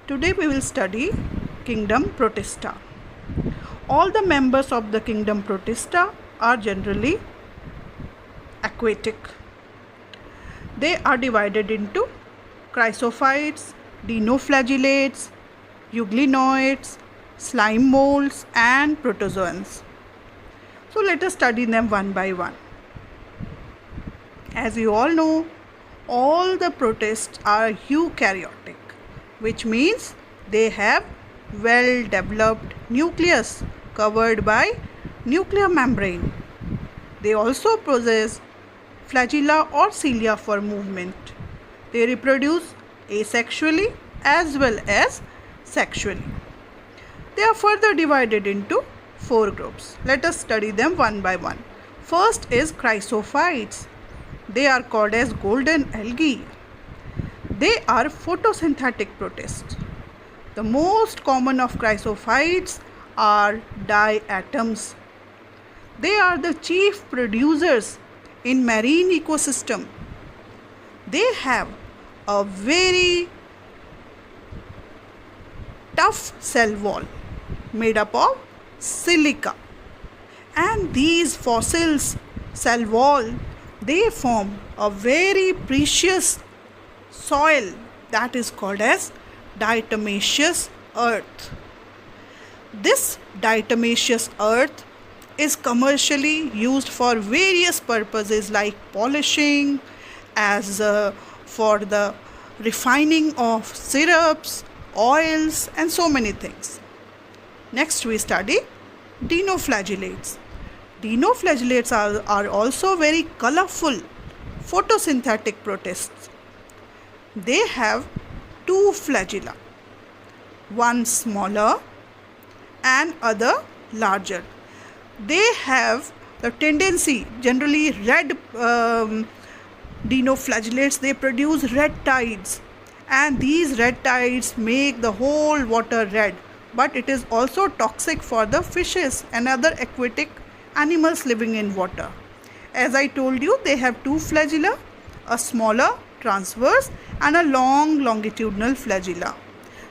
Today we will study kingdom Protista. All the members of the kingdom Protista are generally aquatic. They are divided into chrysophytes, dinoflagellates, euglenoids, slime molds and protozoans. So let us study them one by one. As you all know, all the protists are eukaryotic, which means they have well developed nucleus covered by nuclear membrane. They also possess flagella or cilia for movement. They reproduce asexually as well as sexually. They are further divided into 4 groups. Let us study them one by one. First is chrysophytes. They are called as golden algae. They are photosynthetic protists. The most common of chrysophytes are diatoms. They are the chief producers in marine ecosystem. They have a very tough cell wall made up of silica, and these fossils cell wall, they form a very precious soil that is called as diatomaceous earth. This diatomaceous earth is commercially used for various purposes like polishing, as for the refining of syrups, oils and so many things. Next we study dinoflagellates. Dinoflagellates are also very colorful photosynthetic protists. They have 2 flagella, one smaller and other larger. They have the tendency, generally red dinoflagellates, they produce red tides, and these red tides make the whole water red, but it is also toxic for the fishes and other aquatic animals living in water. As I told you, they have 2 flagella, a smaller transverse and a long longitudinal flagella.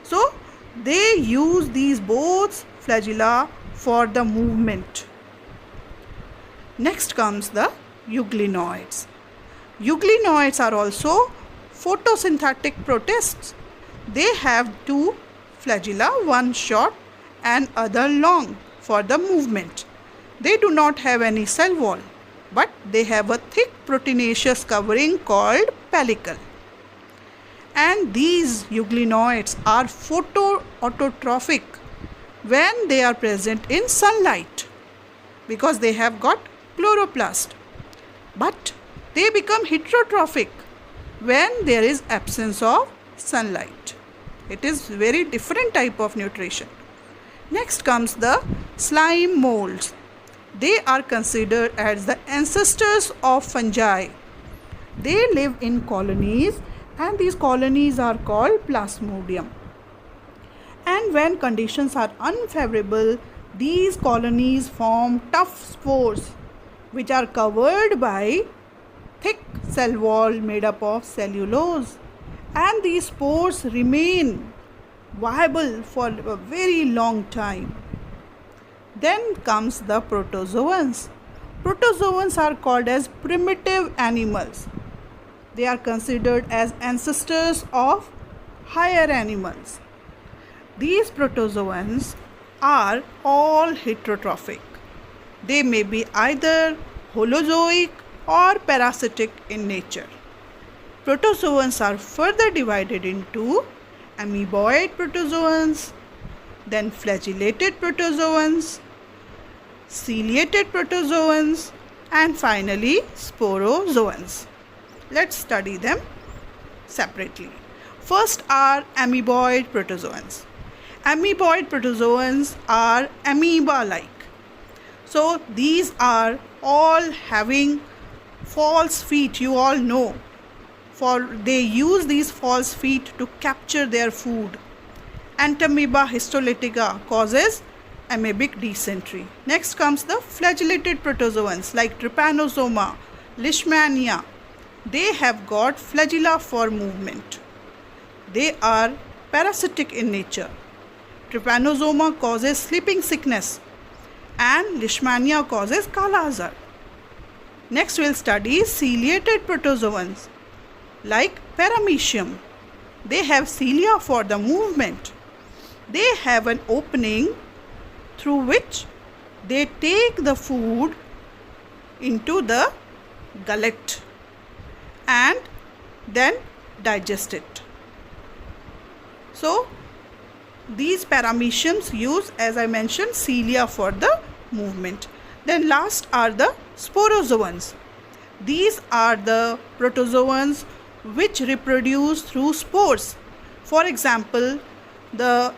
So they use these both flagella for the movement. Next comes the euglenoids. Euglenoids are also photosynthetic protists. They have 2 flagella, one short and other long for the movement. They do not have any cell wall, but they have a thick proteinaceous covering called pellicle. And these euglenoids are photoautotrophic when they are present in sunlight because they have got chloroplast. But they become heterotrophic when there is absence of sunlight. It is very different type of nutrition. Next comes the slime molds. They are considered as the ancestors of fungi. They live in colonies, and these colonies are called plasmodium. And when conditions are unfavorable, these colonies form tough spores which are covered by thick cell wall made up of cellulose, and these spores remain viable for a very long time. Then comes the protozoans. Protozoans are called as primitive animals. They are considered as ancestors of higher animals. These protozoans are all heterotrophic. They may be either holozoic or parasitic in nature. Protozoans are further divided into amoeboid protozoans, then flagellated protozoans, ciliated protozoans, and finally sporozoans. Let's study them separately. First are amoeboid protozoans. Amoeboid protozoans are amoeba-like. So these are all having false feet, you all know, for they use these false feet to capture their food. Entamoeba histolytica causes amoebic dysentery. Next comes the flagellated protozoans like Trypanosoma, Leishmania. They have got flagella for movement. They are parasitic in nature. Trypanosoma causes sleeping sickness and Leishmania causes Kala Azar. Next we'll study ciliated protozoans like Paramecium. They have cilia for the movement. They have an opening through which they take the food into the gullet and then digest it. So these parameciums use, as I mentioned, cilia for the movement. Then last are the sporozoans. These are the protozoans which reproduce through spores. For example, the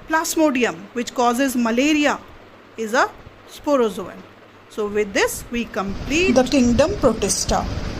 Plasmodium, which causes malaria, is a sporozoan. So with this we complete the kingdom Protista.